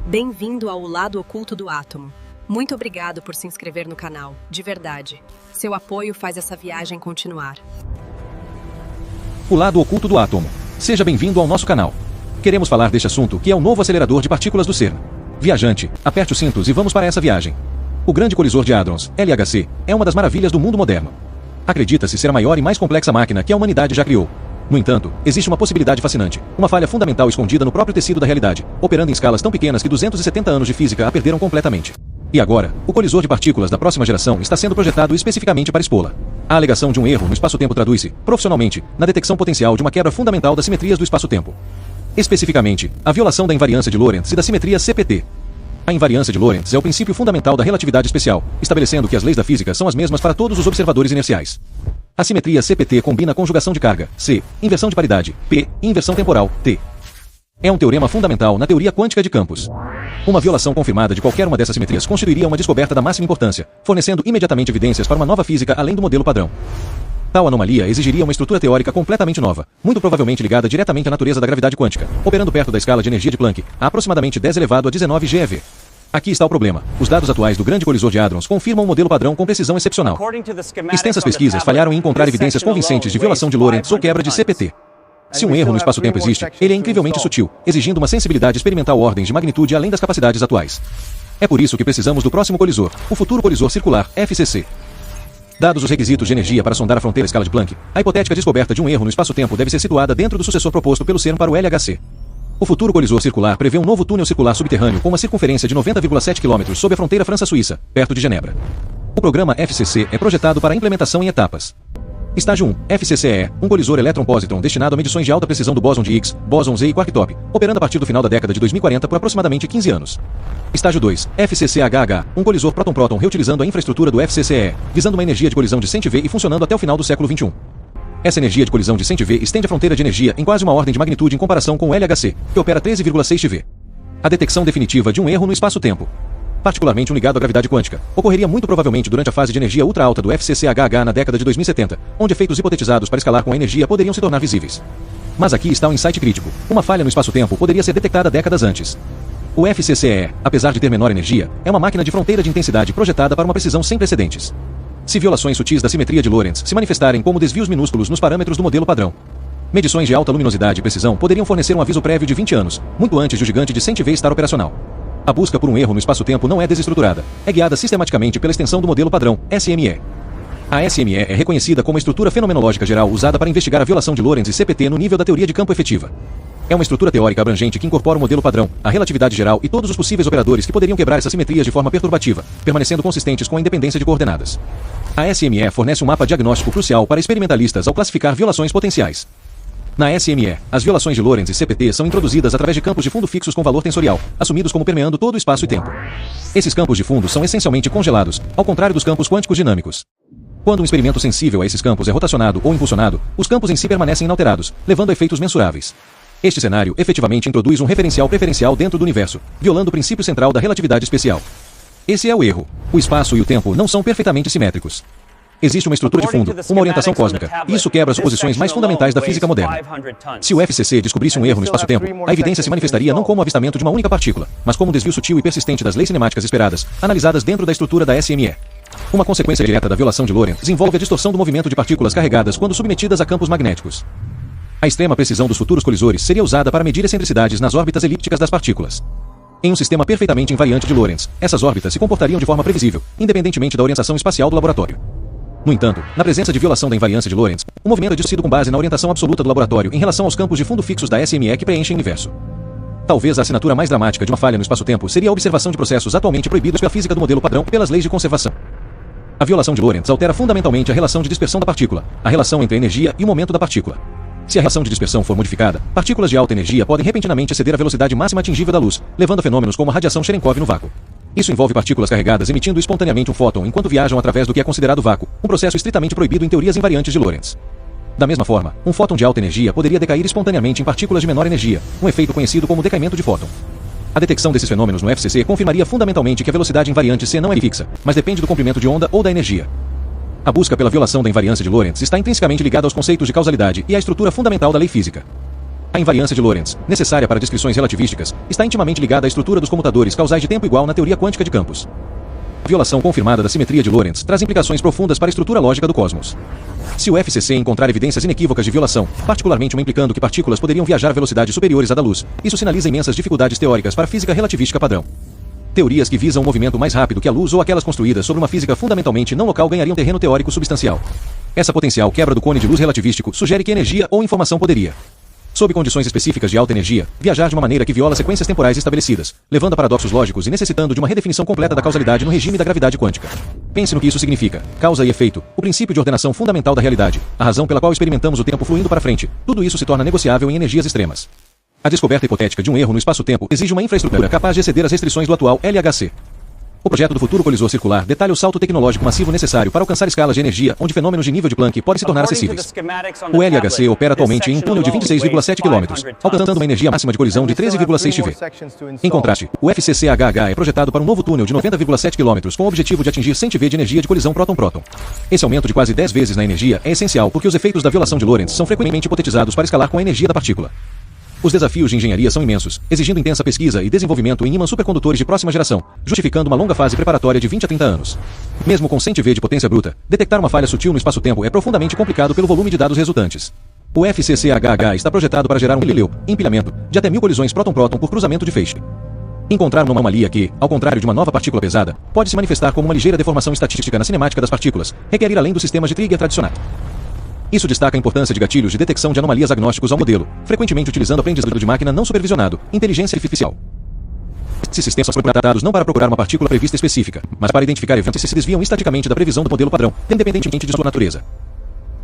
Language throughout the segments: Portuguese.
Bem-vindo ao Lado Oculto do Átomo. Muito obrigado por se inscrever no canal, de verdade. Seu apoio faz essa viagem continuar. O Lado Oculto do Átomo. Seja bem-vindo ao nosso canal. Queremos falar deste assunto, que é o novo acelerador de partículas do CERN. Viajante, aperte os cintos e vamos para essa viagem. O Grande Colisor de Hadrons, LHC, é uma das maravilhas do mundo moderno. Acredita-se ser a maior e mais complexa máquina que a humanidade já criou. No entanto, existe uma possibilidade fascinante, uma falha fundamental escondida no próprio tecido da realidade, operando em escalas tão pequenas que 270 anos de física a perderam completamente. E agora, o colisor de partículas da próxima geração está sendo projetado especificamente para expô-la. A alegação de um erro no espaço-tempo traduz-se, profissionalmente, na detecção potencial de uma quebra fundamental das simetrias do espaço-tempo. Especificamente, a violação da invariância de Lorentz e da simetria CPT. A invariância de Lorentz é o princípio fundamental da relatividade especial, estabelecendo que as leis da física são as mesmas para todos os observadores inerciais. A simetria CPT combina conjugação de carga, C, inversão de paridade, P, e inversão temporal, T. É um teorema fundamental na teoria quântica de campos. Uma violação confirmada de qualquer uma dessas simetrias constituiria uma descoberta da máxima importância, fornecendo imediatamente evidências para uma nova física além do modelo padrão. Tal anomalia exigiria uma estrutura teórica completamente nova, muito provavelmente ligada diretamente à natureza da gravidade quântica, operando perto da escala de energia de Planck, a aproximadamente 10 elevado a 19 GeV. Aqui está o problema. Os dados atuais do Grande Colisor de Hadrons confirmam o modelo padrão com precisão excepcional. Extensas pesquisas falharam em encontrar evidências convincentes de violação de Lorentz ou quebra de CPT. Se um erro no espaço-tempo existe, ele é incrivelmente sutil, exigindo uma sensibilidade experimental ordens de magnitude além das capacidades atuais. É por isso que precisamos do próximo colisor, o futuro colisor circular, FCC. Dados os requisitos de energia para sondar a fronteira escala de Planck, a hipotética descoberta de um erro no espaço-tempo deve ser situada dentro do sucessor proposto pelo CERN para o LHC. O futuro colisor circular prevê um novo túnel circular subterrâneo com uma circunferência de 90,7 km sob a fronteira França-Suíça, perto de Genebra. O programa FCC é projetado para implementação em etapas. Estágio 1, FCCE, um colisor elétron-positron destinado a medições de alta precisão do bóson de Higgs, bóson Z e quark-top, operando a partir do final da década de 2040 por aproximadamente 15 anos. Estágio 2, FCCHH, um colisor próton-próton reutilizando a infraestrutura do FCCE, visando uma energia de colisão de 100 V e funcionando até o final do século XXI. Essa energia de colisão de 100 V estende a fronteira de energia em quase uma ordem de magnitude em comparação com o LHC, que opera 13,6 V. A detecção definitiva de um erro no espaço-tempo, particularmente um ligado à gravidade quântica, ocorreria muito provavelmente durante a fase de energia ultra-alta do FCCHH na década de 2070, onde efeitos hipotetizados para escalar com a energia poderiam se tornar visíveis. Mas aqui está um insight crítico. Uma falha no espaço-tempo poderia ser detectada décadas antes. O FCCE, apesar de ter menor energia, é uma máquina de fronteira de intensidade projetada para uma precisão sem precedentes. Se violações sutis da simetria de Lorentz se manifestarem como desvios minúsculos nos parâmetros do modelo padrão, medições de alta luminosidade e precisão poderiam fornecer um aviso prévio de 20 anos, muito antes de o gigante de 100 V estar operacional. A busca por um erro no espaço-tempo não é desestruturada, é guiada sistematicamente pela extensão do modelo padrão, SME. A SME é reconhecida como a estrutura fenomenológica geral usada para investigar a violação de Lorentz e CPT no nível da teoria de campo efetiva. É uma estrutura teórica abrangente que incorpora o modelo padrão, a relatividade geral e todos os possíveis operadores que poderiam quebrar essas simetrias de forma perturbativa, permanecendo consistentes com a independência de coordenadas. A SME fornece um mapa diagnóstico crucial para experimentalistas ao classificar violações potenciais. Na SME, as violações de Lorentz e CPT são introduzidas através de campos de fundo fixos com valor tensorial, assumidos como permeando todo o espaço e tempo. Esses campos de fundo são essencialmente congelados, ao contrário dos campos quânticos dinâmicos. Quando um experimento sensível a esses campos é rotacionado ou impulsionado, os campos em si permanecem inalterados, levando a efeitos mensuráveis. Este cenário efetivamente introduz um referencial preferencial dentro do universo, violando o princípio central da relatividade especial. Esse é o erro. O espaço e o tempo não são perfeitamente simétricos. Existe uma estrutura de fundo, uma orientação cósmica, e isso quebra as suposições mais fundamentais da física moderna. Se o FCC descobrisse um erro no espaço-tempo, a evidência se manifestaria não como o avistamento de uma única partícula, mas como um desvio sutil e persistente das leis cinemáticas esperadas, analisadas dentro da estrutura da SME. Uma consequência direta da violação de Lorentz envolve a distorção do movimento de partículas carregadas quando submetidas a campos magnéticos. A extrema precisão dos futuros colisores seria usada para medir excentricidades nas órbitas elípticas das partículas. Em um sistema perfeitamente invariante de Lorentz, essas órbitas se comportariam de forma previsível, independentemente da orientação espacial do laboratório. No entanto, na presença de violação da invariância de Lorentz, o movimento é distorcido com base na orientação absoluta do laboratório em relação aos campos de fundo fixos da SME que preenchem o universo. Talvez a assinatura mais dramática de uma falha no espaço-tempo seria a observação de processos atualmente proibidos pela física do modelo padrão e pelas leis de conservação. A violação de Lorentz altera fundamentalmente a relação de dispersão da partícula, a relação entre a energia e o momento da partícula. Se a relação de dispersão for modificada, partículas de alta energia podem repentinamente exceder a velocidade máxima atingível da luz, levando a fenômenos como a radiação Cherenkov no vácuo. Isso envolve partículas carregadas emitindo espontaneamente um fóton enquanto viajam através do que é considerado vácuo, um processo estritamente proibido em teorias invariantes de Lorentz. Da mesma forma, um fóton de alta energia poderia decair espontaneamente em partículas de menor energia, um efeito conhecido como decaimento de fóton. A detecção desses fenômenos no FCC confirmaria fundamentalmente que a velocidade invariante C não é fixa, mas depende do comprimento de onda ou da energia. A busca pela violação da invariância de Lorentz está intrinsecamente ligada aos conceitos de causalidade e à estrutura fundamental da lei física. A invariância de Lorentz, necessária para descrições relativísticas, está intimamente ligada à estrutura dos comutadores causais de tempo igual na teoria quântica de campos. A violação confirmada da simetria de Lorentz traz implicações profundas para a estrutura lógica do cosmos. Se o FCC encontrar evidências inequívocas de violação, particularmente uma implicando que partículas poderiam viajar a velocidades superiores à da luz, isso sinaliza imensas dificuldades teóricas para a física relativística padrão. Teorias que visam um movimento mais rápido que a luz ou aquelas construídas sobre uma física fundamentalmente não local ganhariam terreno teórico substancial. Essa potencial quebra do cone de luz relativístico sugere que energia ou informação poderia, sob condições específicas de alta energia, viajar de uma maneira que viola sequências temporais estabelecidas, levando a paradoxos lógicos e necessitando de uma redefinição completa da causalidade no regime da gravidade quântica. Pense no que isso significa: causa e efeito, o princípio de ordenação fundamental da realidade, a razão pela qual experimentamos o tempo fluindo para frente, tudo isso se torna negociável em energias extremas. A descoberta hipotética de um erro no espaço-tempo exige uma infraestrutura capaz de exceder as restrições do atual LHC. O projeto do futuro colisor circular detalha o salto tecnológico massivo necessário para alcançar escalas de energia onde fenômenos de nível de Planck podem se tornar acessíveis. O LHC opera atualmente em um túnel de 26,7 km, alcançando uma energia máxima de colisão de 13,6 TeV. Em contraste, o FCC-HH é projetado para um novo túnel de 90,7 km com o objetivo de atingir 100 TeV de energia de colisão próton-próton. Esse aumento de quase 10 vezes na energia é essencial porque os efeitos da violação de Lorentz são frequentemente hipotetizados para escalar com a energia da partícula. Os desafios de engenharia são imensos, exigindo intensa pesquisa e desenvolvimento em ímãs supercondutores de próxima geração, justificando uma longa fase preparatória de 20 a 30 anos. Mesmo com 100 TeV de potência bruta, detectar uma falha sutil no espaço-tempo é profundamente complicado pelo volume de dados resultantes. O FCC-HH está projetado para gerar um empilhamento de até 1000 colisões próton-próton por cruzamento de feixe. Encontrar uma anomalia que, ao contrário de uma nova partícula pesada, pode se manifestar como uma ligeira deformação estatística na cinemática das partículas, requer ir além dos sistemas de trigger tradicionais. Isso destaca a importância de gatilhos de detecção de anomalias agnósticos ao modelo, frequentemente utilizando aprendizado de máquina não supervisionado, inteligência artificial. Esses sistemas são projetados não para procurar uma partícula prevista específica, mas para identificar eventos que se desviam estaticamente da previsão do modelo padrão, independentemente de sua natureza.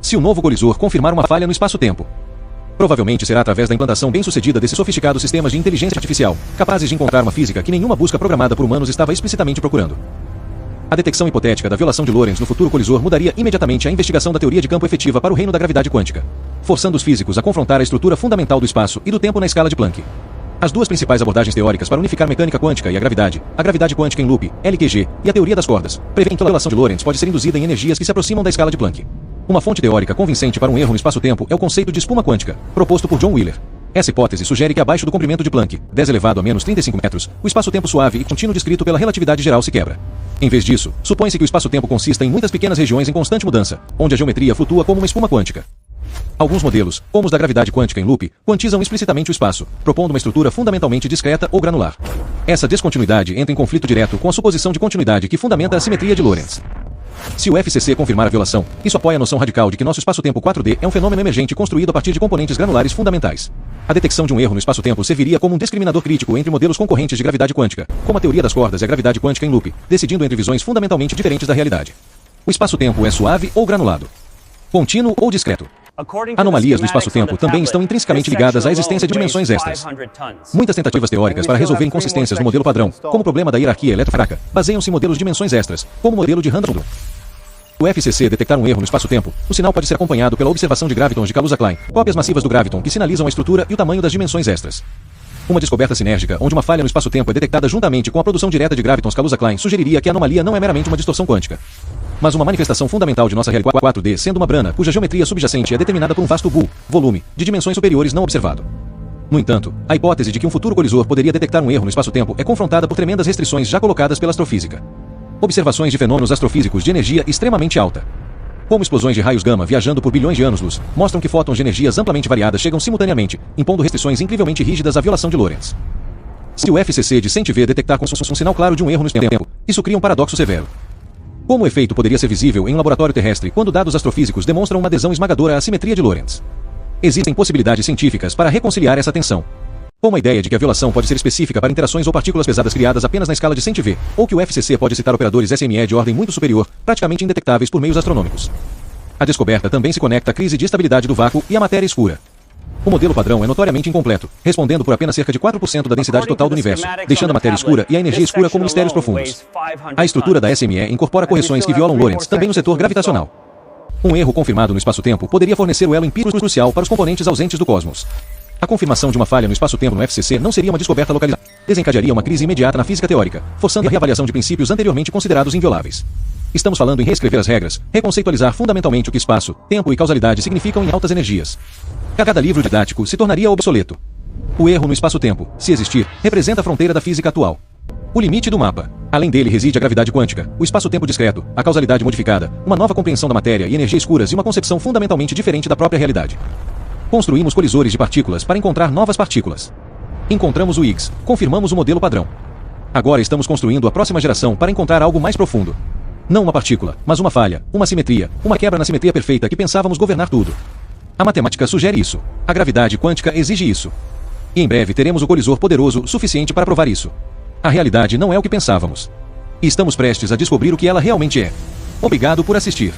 Se o novo colisor confirmar uma falha no espaço-tempo, provavelmente será através da implantação bem-sucedida desses sofisticados sistemas de inteligência artificial, capazes de encontrar uma física que nenhuma busca programada por humanos estava explicitamente procurando. A detecção hipotética da violação de Lorentz no futuro colisor mudaria imediatamente a investigação da teoria de campo efetiva para o reino da gravidade quântica, forçando os físicos a confrontar a estrutura fundamental do espaço e do tempo na escala de Planck. As duas principais abordagens teóricas para unificar mecânica quântica e a gravidade quântica em loop, LQG, e a teoria das cordas, prevêem que a violação de Lorentz pode ser induzida em energias que se aproximam da escala de Planck. Uma fonte teórica convincente para um erro no espaço-tempo é o conceito de espuma quântica, proposto por John Wheeler. Essa hipótese sugere que abaixo do comprimento de Planck, 10 elevado a menos 35 metros, o espaço-tempo suave e contínuo descrito pela relatividade geral se quebra. Em vez disso, supõe-se que o espaço-tempo consista em muitas pequenas regiões em constante mudança, onde a geometria flutua como uma espuma quântica. Alguns modelos, como os da gravidade quântica em loop, quantizam explicitamente o espaço, propondo uma estrutura fundamentalmente discreta ou granular. Essa descontinuidade entra em conflito direto com a suposição de continuidade que fundamenta a simetria de Lorentz. Se o FCC confirmar a violação, isso apoia a noção radical de que nosso espaço-tempo 4D é um fenômeno emergente construído a partir de componentes granulares fundamentais. A detecção de um erro no espaço-tempo serviria como um discriminador crítico entre modelos concorrentes de gravidade quântica, como a teoria das cordas e a gravidade quântica em loop, decidindo entre visões fundamentalmente diferentes da realidade. O espaço-tempo é suave ou granulado? Contínuo ou discreto? Anomalias do espaço-tempo também estão intrinsecamente ligadas à existência de dimensões extras. Muitas tentativas teóricas para resolver inconsistências no modelo padrão, como o problema da hierarquia eletrofraca, baseiam-se em modelos de dimensões extras, como o modelo de Randall. O FCC detectar um erro no espaço-tempo, o sinal pode ser acompanhado pela observação de gravitons de Kaluza-Klein, cópias massivas do graviton que sinalizam a estrutura e o tamanho das dimensões extras. Uma descoberta sinérgica, onde uma falha no espaço-tempo é detectada juntamente com a produção direta de gravitons Kaluza-Klein, sugeriria que a anomalia não é meramente uma distorção quântica, mas uma manifestação fundamental de nossa realidade 4D, sendo uma brana cuja geometria subjacente é determinada por um vasto volume, de dimensões superiores não observado. No entanto, a hipótese de que um futuro colisor poderia detectar um erro no espaço-tempo é confrontada por tremendas restrições já colocadas pela astrofísica. Observações de fenômenos astrofísicos de energia extremamente alta, como explosões de raios gama viajando por bilhões de anos-luz, mostram que fótons de energias amplamente variadas chegam simultaneamente, impondo restrições incrivelmente rígidas à violação de Lorentz. Se o FCC de 100 TeV detectar com um sinal claro de um erro no espaço-tempo, isso cria um paradoxo severo. Como o efeito poderia ser visível em um laboratório terrestre quando dados astrofísicos demonstram uma adesão esmagadora à simetria de Lorentz? Existem possibilidades científicas para reconciliar essa tensão, como a ideia de que a violação pode ser específica para interações ou partículas pesadas criadas apenas na escala de 100 TeV, ou que o FCC pode citar operadores SME de ordem muito superior, praticamente indetectáveis por meios astronômicos. A descoberta também se conecta à crise de estabilidade do vácuo e à matéria escura. O modelo padrão é notoriamente incompleto, respondendo por apenas cerca de 4% da densidade total do universo, deixando a matéria escura e a energia escura como mistérios profundos. A estrutura da SME incorpora correções que violam Lorentz também no setor gravitacional. Um erro confirmado no espaço-tempo poderia fornecer o elo empírico crucial para os componentes ausentes do cosmos. A confirmação de uma falha no espaço-tempo no FCC não seria uma descoberta localizada. Desencadearia uma crise imediata na física teórica, forçando a reavaliação de princípios anteriormente considerados invioláveis. Estamos falando em reescrever as regras, reconceitualizar fundamentalmente o que espaço, tempo e causalidade significam em altas energias. Cada livro didático se tornaria obsoleto. O erro no espaço-tempo, se existir, representa a fronteira da física atual. O limite do mapa. Além dele reside a gravidade quântica, o espaço-tempo discreto, a causalidade modificada, uma nova compreensão da matéria e energia escuras e uma concepção fundamentalmente diferente da própria realidade. Construímos colisores de partículas para encontrar novas partículas. Encontramos o Higgs, confirmamos o modelo padrão. Agora estamos construindo a próxima geração para encontrar algo mais profundo. Não uma partícula, mas uma falha, uma simetria, uma quebra na simetria perfeita que pensávamos governar tudo. A matemática sugere isso. A gravidade quântica exige isso. E em breve teremos o colisor poderoso suficiente para provar isso. A realidade não é o que pensávamos. E estamos prestes a descobrir o que ela realmente é. Obrigado por assistir.